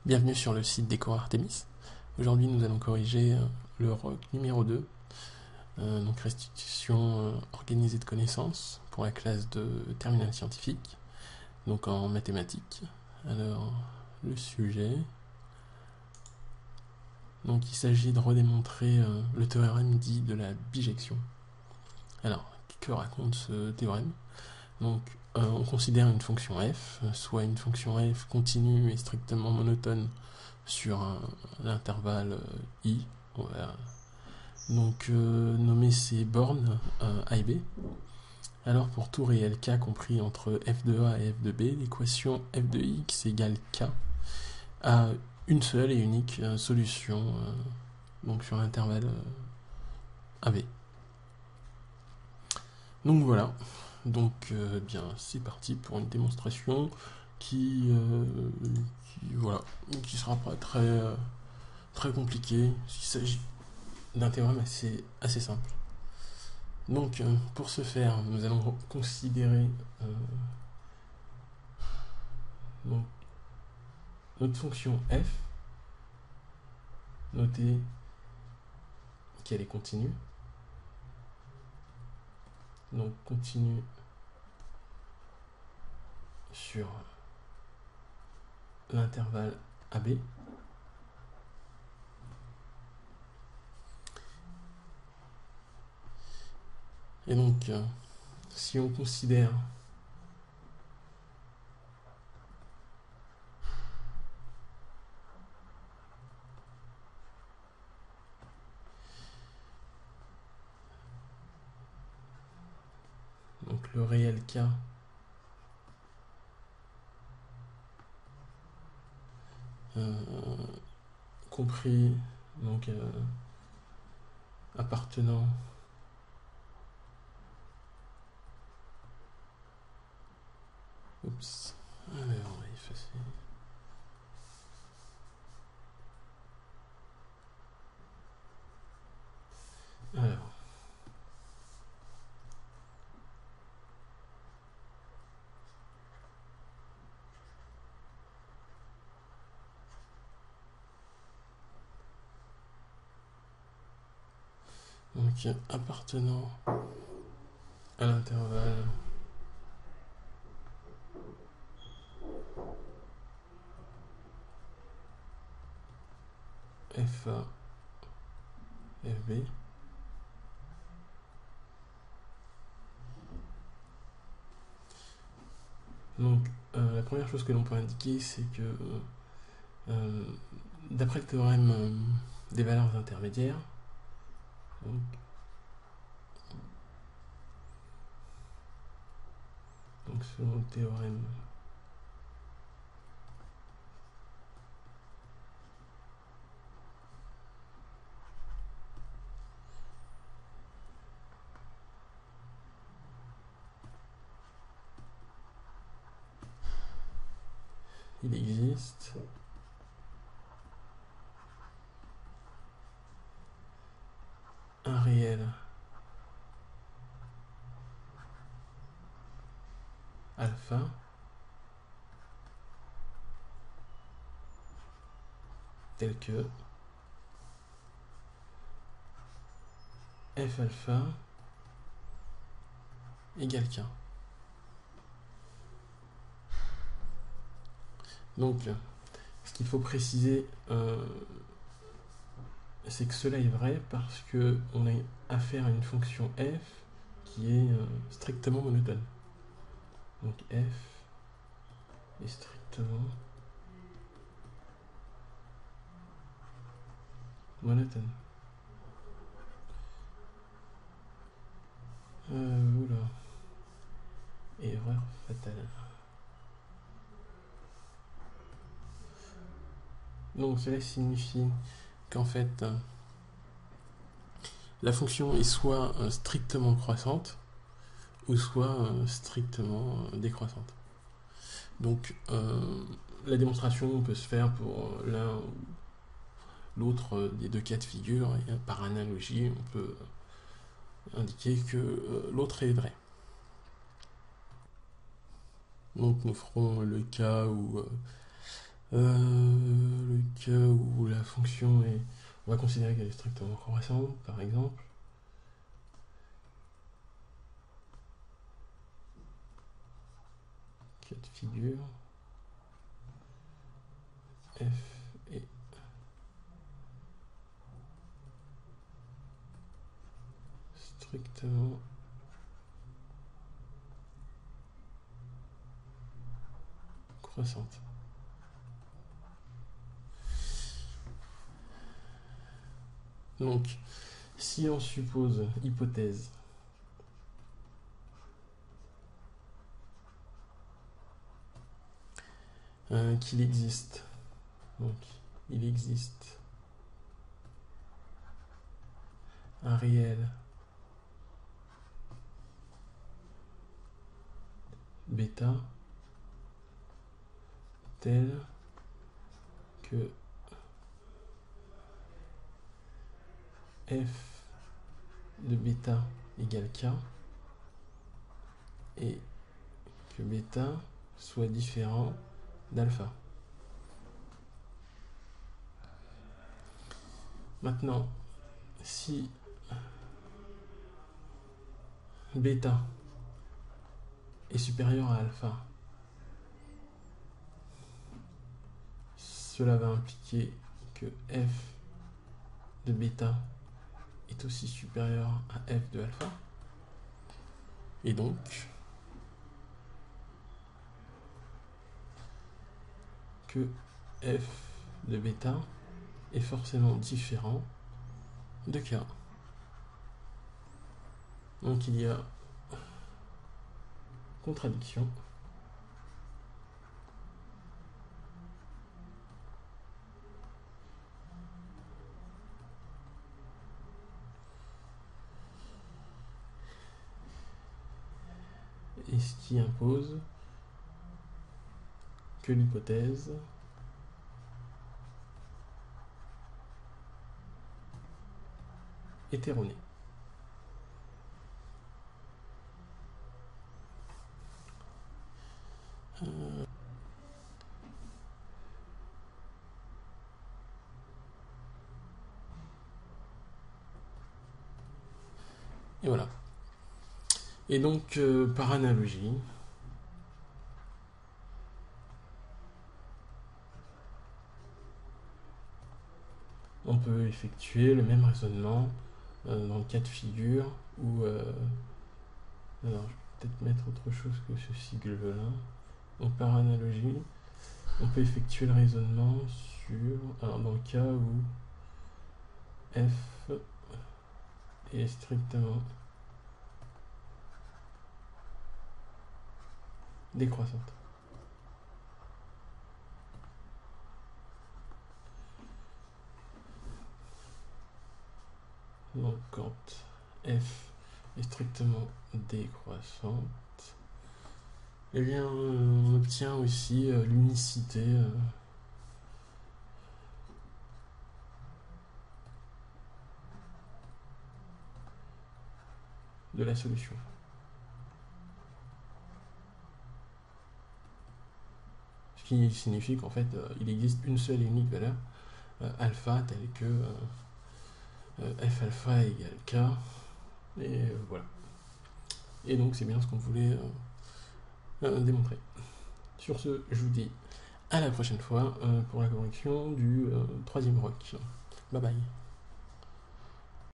Bienvenue sur le site des cours Artemis. Aujourd'hui, nous allons corriger le ROC numéro 2, donc restitution organisée de connaissances pour la classe de terminale scientifique, donc en mathématiques. Alors, le sujet. Donc, il s'agit de redémontrer le théorème dit de la bijection. Alors, que raconte ce théorème? Donc, on considère une fonction f, soit une fonction f continue et strictement monotone sur l'intervalle i. On va donc nommer ces bornes a et b. Alors, pour tout réel k compris entre f de a et f de b, l'équation f de x égale k a une seule et unique solution donc sur l'intervalle ab. Donc voilà. Donc bien c'est parti pour une démonstration qui sera pas très compliquée. Il s'agit d'un théorème assez simple. Donc pour ce faire, nous allons considérer donc, notre fonction f, noter qu'elle est continue. Donc continue sur l'intervalle AB. Et donc, si on considère donc le réel k compris donc appartenant alors on va effacer alors donc appartenant à l'intervalle FA FB donc la première chose que l'on peut indiquer c'est que d'après le théorème des valeurs intermédiaires, donc selon le théorème il existe un réel alpha tel que f alpha égale k. Donc, ce qu'il faut préciser, c'est que cela est vrai parce que on a affaire à une fonction f qui est strictement monotone. Donc f est strictement monotone. Oula. Erreur fatale. Donc cela signifie qu'en fait la fonction est soit strictement croissante ou soit strictement décroissante. Donc la démonstration peut se faire pour l'un ou l'autre des deux cas de figure et par analogie on peut indiquer que l'autre est vrai. Donc nous ferons le cas où Le cas où la fonction est... On va considérer qu'elle est strictement croissante, par exemple. Cas de figure. F est strictement croissante. Donc, si on suppose, hypothèse, qu'il existe, donc il existe un réel bêta tel que f de bêta égale k et que bêta soit différent d'alpha. Maintenant, si bêta est supérieur à alpha, cela va impliquer que f de bêta est aussi supérieur à f de alpha. Et donc, que f de bêta est forcément différent de k. Donc il y a contradiction. Et ce qui impose que l'hypothèse est erronée. Et voilà. Et donc, par analogie, on peut effectuer le même raisonnement dans le cas de figure où... alors, je vais peut-être mettre autre chose que ce sigle-là. Donc, par analogie, on peut effectuer le raisonnement sur... Alors, dans le cas où f est strictement décroissante. Donc quand f est strictement décroissante, eh bien on obtient aussi l'unicité de la solution. Ce qui signifie qu'en fait il existe une seule et unique valeur alpha telle que f alpha égale k, et voilà. Et donc c'est bien ce qu'on voulait démontrer. Sur ce, je vous dis à la prochaine fois pour la correction du troisième roc. Bye bye.